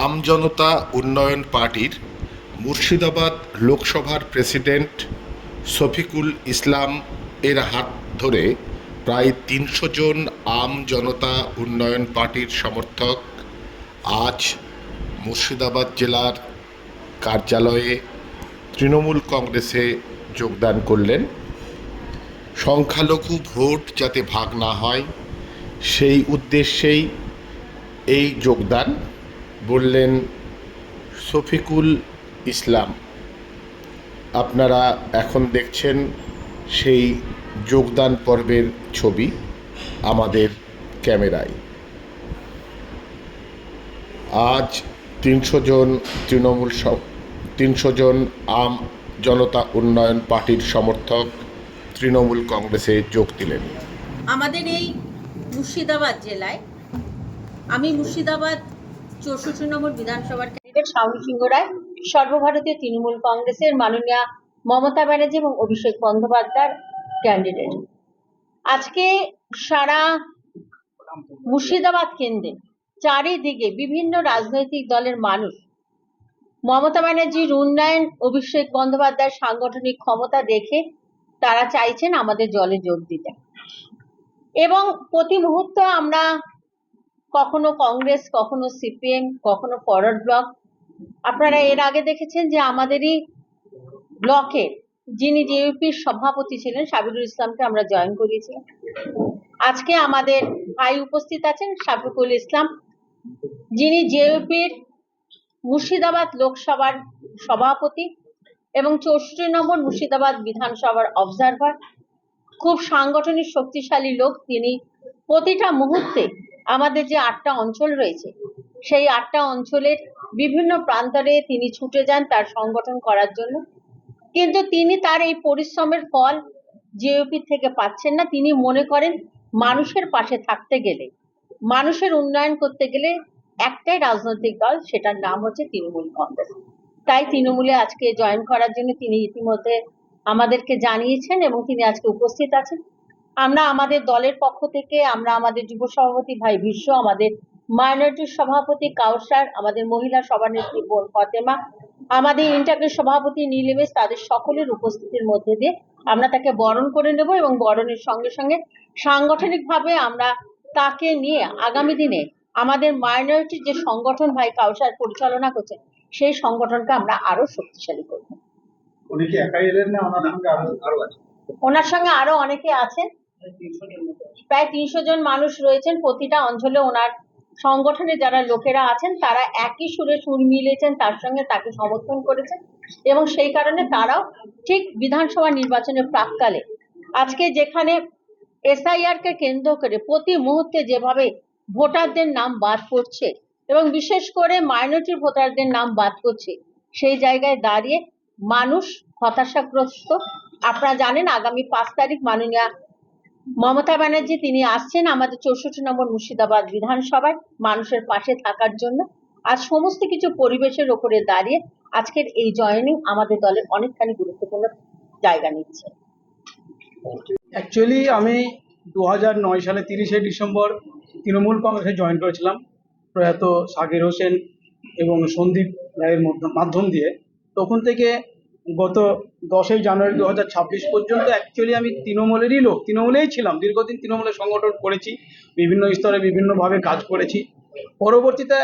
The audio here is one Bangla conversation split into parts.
আম জনতা উন্নয়ন পার্টির মুর্শিদাবাদ লোকসভার প্রেসিডেন্ট শফিকুল ইসলাম এর হাত ধরে প্রায় ৩০০ জন আম জনতা উন্নয়ন পার্টির সমর্থক আজ মুর্শিদাবাদ জেলার কার্যালয়ে তৃণমূল কংগ্রেসে যোগদান করলেন। সংখ্যালঘু ভোট যাতে ভাগ না হয় সেই উদ্দেশ্যেই এই যোগদান, বললেন শফিকুল ইসলাম। আপনারা এখন দেখছেন সেই যোগদান পর্বের ছবি আমাদের ক্যামেরায়। আজ ৩০০ জন ৩০০ জন আম জনতা উন্নয়ন পার্টির সমর্থক তৃণমূল কংগ্রেসে যোগ দিলেন। আমাদের এই মুর্শিদাবাদ জেলায় আমি মুর্শিদাবাদ ৬৪ নম্বর বিধানসভার ক্যান্ডিডেট শাওন সিংহ রায়, সর্বভারতীয় তৃণমূল কংগ্রেসের মাননীয়া মমতা ব্যানার্জি এবং অভিষেক বন্দ্যোপাধ্যায়ের ক্যান্ডিডেট। আজকে সারা মুর্শিদাবাদ কেন্দ্রে চারিদিকে বিভিন্ন রাজনৈতিক দলের মানুষ মমতা ব্যানার্জির উন্নয়ন, অভিষেক বন্দ্যোপাধ্যায়ের সাংগঠনিক ক্ষমতা দেখে তারা চাইছেন আমাদের দলে যোগ দিতে। এবং প্রতি মুহূর্তে আমরা কখনো কংগ্রেস, কখনো সিপিএম, কখনো ফরওয়ার্ড ব্লক, আপনারা এর আগে দেখেছেন যে আমাদেরই ব্লকের যিনি জেইউপির সভাপতি ছিলেন সাবিরুল ইসলামকে আমরা জয়েন করিয়েছিলাম। আজকে আমাদের ভাই উপস্থিত আছেন শফিকুল ইসলাম, যিনি জেইউপির মুর্শিদাবাদ লোকসভার সভাপতি এবং ৬৪ নম্বর মুর্শিদাবাদ বিধানসভার অবজারভার। খুব সাংগঠনিক শক্তিশালী লোক তিনি। প্রতিটা মুহূর্তে আমাদের যে ৮টা অঞ্চল রয়েছে সেই ৮টা অঞ্চলের বিভিন্ন প্রান্তরে তিনি ছুটে যান তার সংগঠন করার জন্য, কিন্তু তিনি তার এই পরিশ্রমের ফল জেইউপি থেকে পাচ্ছেন না। তিনি মনে করেন মানুষের পাশে থাকতে গেলে, মানুষের উন্নয়ন করতে গেলে একটাই রাজনৈতিক দল, সেটার নাম হচ্ছে তৃণমূল কংগ্রেস। তাই তৃণমূলে আজকে জয়েন করার জন্য তিনি ইতিমধ্যে আমাদেরকে জানিয়েছেন এবং তিনি আজকে উপস্থিত আছেন। আমরা আমাদের দলের পক্ষ থেকে আমরা আমাদের যুব সভাপতি ভাই বিশ্ব, আমাদের মাইনরিটির সভাপতি কাউসার, আমাদের মহিলা সভানেত্রী বোন ফতেমা, আমাদের ইন্টারগ্রেট সভাপতি নীলিমেশ, তাদের সকলের উপস্থিতির মধ্যে দিয়ে আমরা তাকে বরণ করে নেব এবং বরণের সঙ্গে সঙ্গে সাংগঠনিকভাবে আমরা তাকে নিয়ে আগামী দিনে আমাদের মাইনরিটির যে সংগঠন ভাই কাউসার পরিচালনা করছে সেই সংগঠনকে আমরা আরো শক্তিশালী করব। উনি কি একাই এলেন না ওনার সঙ্গে আরো আছে? ওনার সঙ্গে আরো অনেকে আছেন, প্রায় ৩০০ জন মানুষ রয়েছেন। প্রতিটা অঞ্চলে ওনার সংগঠনে যারা লোকেরা আছেন তারা একই সুরে সুর মিলেছেন, তার সঙ্গে তাকে সমর্থন করেছেন এবং সেই কারণে তারাও ঠিক বিধানসভা নির্বাচনের প্রাককালে আজকে যেখানে এসআইআর কে কেন্দ্র করে প্রতি মুহূর্তে যেভাবে ভোটারদের নাম বাদ পড়ছে এবং বিশেষ করে মাইনরিটি ভোটারদের নাম বাদ পড়ছে, সেই জায়গায় দাঁড়িয়ে মানুষ হতাশাগ্রস্ত। আপনারা জানেন আগামী ৫ তারিখ মাননীয়া মমতা ব্যানার্জি তিনি আসছেন আমাদের ৬৪ নম্বর মুর্শিদাবাদ বিধানসভায় মানুষের পাশে থাকার জন্য। আজ সমস্ত কিছু পরিবেশের ওপরে দাঁড়িয়ে আজকের এই জয়েনিং আমাদের দলের অনেকখানি গুরুত্বপূর্ণ জায়গা নিচ্ছে। অ্যাকচুয়ালি আমি ২০০৯ সালে ৩০শে ডিসেম্বর তৃণমূল কংগ্রেসে জয়েন করেছিলাম প্রয়াত সাকির হোসেন এবং সন্দীপ রায়ের মাধ্যম দিয়ে। তখন থেকে গত ১০ই জানুয়ারি ২০২৬ পর্যন্ত অ্যাকচুয়ালি আমি তৃণমূলেরই লোক, তৃণমূলেই ছিলাম। দীর্ঘদিন তৃণমূলের সংগঠন করেছি, বিভিন্ন স্তরে বিভিন্নভাবে কাজ করেছি। পরবর্তীতে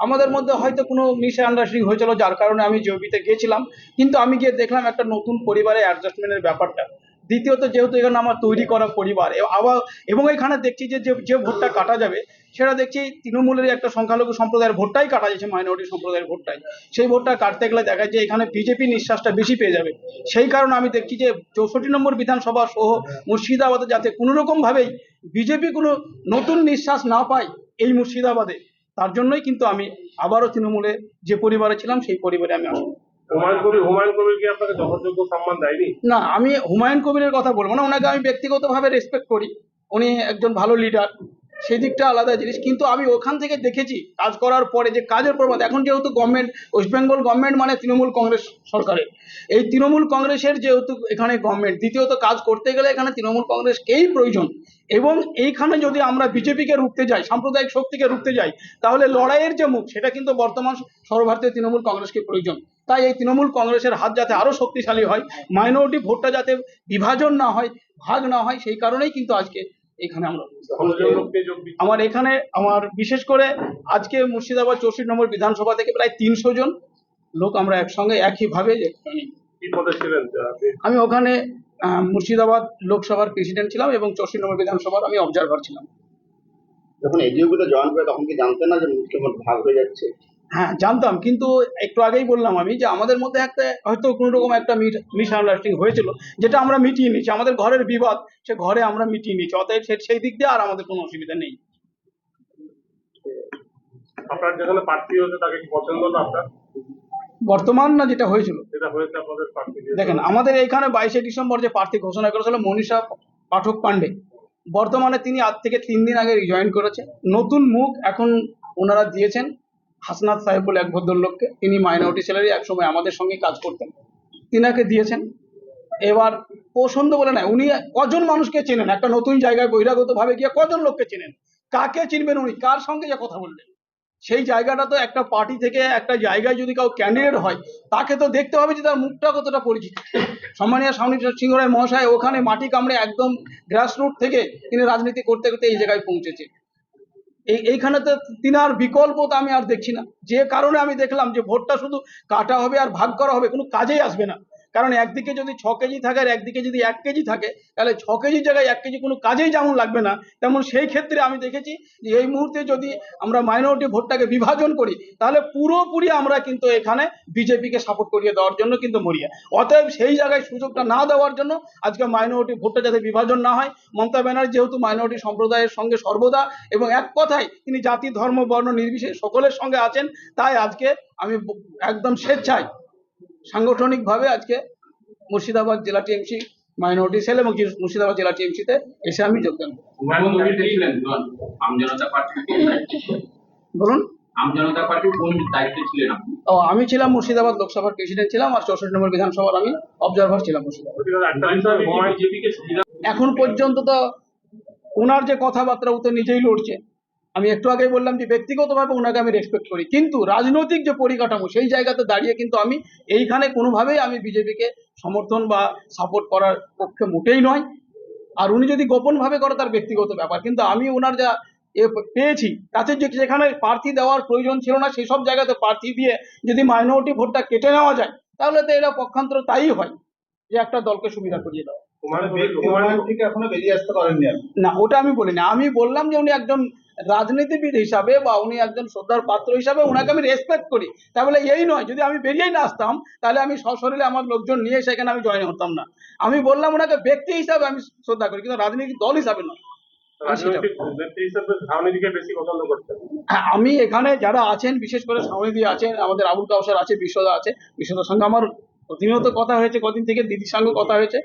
আমাদের মধ্যে হয়তো কোনো মিসআন্ডারস্ট্যান্ডিং হয়েছিল, যার কারণে আমি জেইউপিতে গিয়েছিলাম, কিন্তু আমি গিয়ে দেখলাম একটা নতুন পরিবারে অ্যাডজাস্টমেন্টের ব্যাপারটা। দ্বিতীয়ত যেহেতু এখানে আমার তৈরি করা পরিবার এবং এখানে দেখছি যে ভোটটা কাটা যাবে সেটা দেখছি তৃণমূলের একটা সংখ্যালঘু সম্প্রদায়ের ভোটটাই কাটা যাচ্ছে, মাইনরিটি সম্প্রদায়ের ভোটটাই। সেই ভোটটা কাটতে গেলে দেখা যায় এখানে বিজেপি নিঃশ্বাসটা বেশি পেয়ে যাবে। সেই কারণে আমি দেখছি যে ৬৪ নম্বর বিধানসভা সহ মুর্শিদাবাদে যাতে কোনো রকমভাবেই বিজেপি কোনো নতুন নিঃশ্বাস না পায় এই মুর্শিদাবাদে, তার জন্যই কিন্তু আমি আবারও তৃণমূলে যে পরিবারে ছিলাম সেই পরিবারে আমি আসবো। হুমায়ুন কবির কি আপনাকে যথাযোগ্য সম্মান দেয়নি? না, আমি হুমায়ুন কবিরের কথা বলবো না, ওনাকে আমি ব্যক্তিগতভাবে রেসপেক্ট করি। উনি একজন ভালো লিডার, সেই দিকটা আলাদা জিনিস। কিন্তু আমি ওখান থেকে দেখেছি কাজ করার পরে যে কাজের প্রভাব, এখন যেহেতু গভর্নমেন্ট ওয়েস্ট বেঙ্গল গভর্নমেন্ট মানে তৃণমূল কংগ্রেস সরকারের, এই তৃণমূল কংগ্রেসের যেহেতু এখানে গভর্নমেন্ট, দ্বিতীয়ত কাজ করতে গেলে এখানে তৃণমূল কংগ্রেসকেই প্রয়োজন। এবং এইখানে যদি আমরা বিজেপিকে রুখতে যাই, সাম্প্রদায়িক শক্তিকে রুখতে যাই, তাহলে লড়াইয়ের যে মুখ সেটা কিন্তু বর্তমান সর্বভারতীয় তৃণমূল কংগ্রেসকে প্রয়োজন। তাই এই তৃণমূল কংগ্রেসের হাত যাতে আরো শক্তিশালী হয়, মাইনরিটি ভোটটা যাতে বিভাজন না হয়, ভাগ না হয়, সেই কারণেই কিন্তু আজকে এখানে আমরা কতজন লোককে যোগ দিচ্ছে? আমার বিশেষ করে আজকে মুর্শিদাবাদ 64 নম্বর বিধানসভা থেকে প্রায় 300 জন লোক আমরা একসঙ্গে একইভাবে কি পদে ছিলেন আপনি? আমি ওখানে মুর্শিদাবাদ লোকসভার প্রেসিডেন্ট ছিলাম এবং 64 নম্বর বিধানসভার আমি অবজারভার ছিলাম। যখন এজিওগুলো জয়েন করে তখন কি জানতেন না যে মুখ্যমন্ত্রী ভাগ হয়ে যাচ্ছে? হ্যাঁ, জানতাম, কিন্তু একটু আগেই বললাম আমি যে আমাদের মধ্যে একটা হয়তো কোনো রকম একটা মিসআন্ডারস্ট্যান্ডিং হয়েছিল, যেটা আমরা মিটিয়ে নিয়েছি। আমাদের ঘরের বিবাদ সে ঘরে আমরা মিটিয়ে নিয়েছি, অতএব সেই দিক দিয়ে আর আমাদের কোনো অসুবিধা নেই। আপনার যেখানে প্রার্থী হয়েছে তাকে কি পছন্দ না আপনার? বর্তমান না যেটা হয়েছিল, যেটা হয়েছে আপনাদের প্রার্থী দিয়ে? দেখেন আমাদের এইখানে 22শে ডিসেম্বর যে প্রার্থী ঘোষণা করেছিল মনীষা পাঠক পান্ডে, বর্তমানে তিনি আজ থেকে 3 দিন আগে জয়েন করেছে। নতুন মুখ এখন ওনারা দিয়েছেন হাসনাত সাহেব বলে এক ভদ্রলোককে, তিনি মাইনরিটি সেলেরই একসময় আমাদের সঙ্গে কাজ করতেন, তিনাকে দিয়েছেন। এবার পছন্দ বলে না, উনি কজন মানুষকে চেনেন, একটা নতুন জায়গায় বহিরাগত ভাবে গিয়ে কজন লোককে চেনেন, কাকে চিনবেন উনি, কার সঙ্গে যে কথা বললেন, সেই জায়গাটা তো একটা পার্টি থেকে একটা জায়গায় যদি কাউ ক্যান্ডিডেট হয় তাকে তো দেখতে হবে যে তার মুখটা কতটা পরিচিত। সম্মানীয় স্বামী সিংহ রায় মহাশয় ওখানে মাটি কামড়ে একদম গ্রাসরুট থেকে তিনি রাজনীতি করতে করতে এই জায়গায় পৌঁছেছে। এইখানে তো তিনার বিকল্প তো আমি আর দেখছি না, যে কারণে আমি দেখলাম যে ভোটটা শুধু কাটা হবে আর ভাগ করা হবে, কোনো কাজেই আসবে না। কারণ একদিকে যদি 6 কেজি থাকে আর একদিকে যদি 1 কেজি থাকে, তাহলে 6 কেজির জায়গায় 1 কেজি কোনো কাজেই যেমন লাগবে না, তেমন সেই ক্ষেত্রে আমি দেখেছি যে এই মুহূর্তে যদি আমরা মাইনরিটি ভোটটাকে বিভাজন করি তাহলে পুরোপুরি আমরা কিন্তু এখানে বিজেপিকে সাপোর্ট করিয়ে দেওয়ার জন্য কিন্তু মরিয়া। অতএব সেই জায়গায় সুযোগটা না দেওয়ার জন্য আজকে মাইনরিটি ভোটটা যাতে বিভাজন না হয়, মমতা ব্যানার্জি যেহেতু মাইনরিটি সম্প্রদায়ের সঙ্গে সর্বদা এবং এক কথায় তিনি জাতি ধর্ম বর্ণ নির্বিশেষে সকলের সঙ্গে আছেন, তাই আজকে আমি একদম স্বেচ্ছায় সাংগঠনিকভাবে আজকে মুর্শিদাবাদ জেলা টিএমসি মাইনরিটি সেল এবং মুর্শিদাবাদ জেলা টিএমসিতে এসে আমি যোগদান করি। হুমায়ুন কবির ছিলেন আম জনতা পার্টির কোন দায়িত্বে ছিলেন? বলুন। আম জনতা পার্টির কোন দায়িত্বে ছিলেন আপনি? আমি ছিলাম মুর্শিদাবাদ লোকসভার প্রেসিডেন্ট ছিলাম, আর 64 নম্বর বিধানসভার আমি অবজারভার ছিলাম মুর্শিদাবাদ। একটা বিষয় হুমায়ুন বিজেপিকে সুবিধা এখন পর্যন্ত তো ওনার যে কথাবার্তা ও তো নিজেই লড়ছে। আমি একটু আগেই বললাম যে ব্যক্তিগতভাবে ওনাকে আমি রেসপেক্ট করি, কিন্তু রাজনৈতিক যে পরিকাঠামো সেই জায়গাতে দাঁড়িয়ে কিন্তু আমি এইখানে কোনোভাবেই আমি বিজেপিকে সমর্থন বা সাপোর্ট করার পক্ষে মোটেই নয়। আর উনি যদি গোপনভাবে করে তার ব্যক্তিগত ব্যাপার, কিন্তু আমি ওনার যা পেয়েছি তাতে যেখানে প্রার্থী দেওয়ার প্রয়োজন ছিল না সেই সব জায়গাতে প্রার্থী দিয়ে যদি মাইনরিটি ভোটটা কেটে নেওয়া যায় তাহলে তো এরা পক্ষান্তর তাই হয় যে একটা দলকে সুবিধা করিয়ে দেওয়া। হুমায়ুন থেকে এখনো বেরিয়ে আসতে পারেননি আপনি? না, ওটা আমি বলিনি। আমি বললাম যে উনি একজন রাজনীতিবিদ হিসাবে বা উনি একজন শ্রদ্ধার পাত্র হিসাবে ওনাকে আমি রেসপেক্ট করি। তাহলে এই নয় যদি আমি বেরিয়েই না আসতাম তাহলে আমি সশরীরে আমার লোকজন নিয়ে সেখানে আমি জয়েন হতাম না। আমি বললাম ওনাকে ব্যক্তি হিসাবে আমি শ্রদ্ধা করি, কিন্তু রাজনৈতিক দল হিসাবে নয়। রাজনৈতিক ব্যক্তি হিসেবে ধারণীদিকে বেশি পছন্দ করছেন? হ্যাঁ, আমি এখানে যারা আছেন বিশেষ করে সামনে আছেন, আমাদের আবুল কাউসার আছে, বিশ্বদা আছে, বিশ্বদার সঙ্গে আমার প্রতিনিয়ত কথা হয়েছে, কদিন থেকে দিদির সঙ্গে কথা হয়েছে।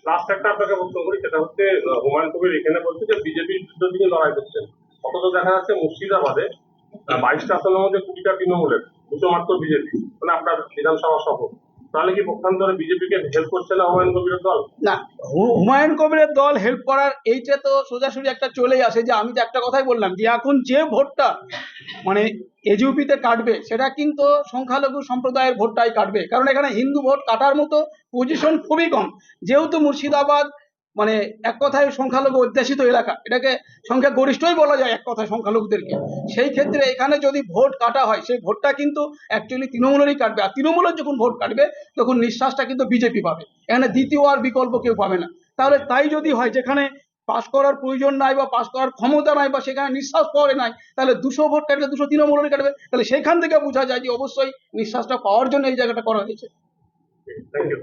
লাস্ট একটা আপনাকে বক্তব্য করি, সেটা হচ্ছে হুমায়ুন কবির এখানে বলছে যে বিজেপির বিরুদ্ধে তিনি লড়াই করছেন, অথচ দেখা যাচ্ছে মুর্শিদাবাদে 22টা আসনের মধ্যে 20টা তৃণমূলের, 2টো মাত্র বিজেপি, মানে আপনার বিধানসভা সফর। তাহলে কি পক্ষান্তরে বিজেপিকে হেল্প করছে না হুমায়ুন কবিরের দল? না, হুমায়ুন কবিরের দল হেল্প করার এইটা তো সোজাসুজি একটা চলেই আসে যে আমি তো একটা কথাই বললাম যে এখন যে ভোটটা মানে এজিউপিতে কাটবে সেটা কিন্তু সংখ্যালঘু সম্প্রদায়ের ভোটটাই কাটবে, কারণ এখানে হিন্দু ভোট কাটার মতো পজিশন খুবই কম। যেহেতু মুর্শিদাবাদ মানে এক কথায় সংখ্যালঘু অধ্যাসিত এলাকা, এটাকে সংখ্যা গরিষ্ঠই বলা যায় এক কথায় সংখ্যালঘুদেরকে, সেই ক্ষেত্রে এখানে যদি ভোট কাটা হয় সেই ভোটটা কিন্তু অ্যাকচুয়ালি তৃণমূলেরই কাটবে। আর তৃণমূলের যখন ভোট কাটবে তখন নিঃশ্বাসটা কিন্তু বিজেপি পাবে, এখানে দ্বিতীয় আর বিকল্প কেউ পাবে না। তাহলে তাই যদি হয় যেখানে পাস করার প্রয়োজন নাই বা পাস করার ক্ষমতা নাই বা সেখানে নিঃশ্বাস পড়ে নাই, তাহলে 200 ভোট কাটলে 200 তৃণমূলেরই কাটবে। তাহলে সেখান থেকে বোঝা যায় যে অবশ্যই নিঃশ্বাসটা পাওয়ার জন্য এই জায়গাটা করা হয়েছে। Thank you.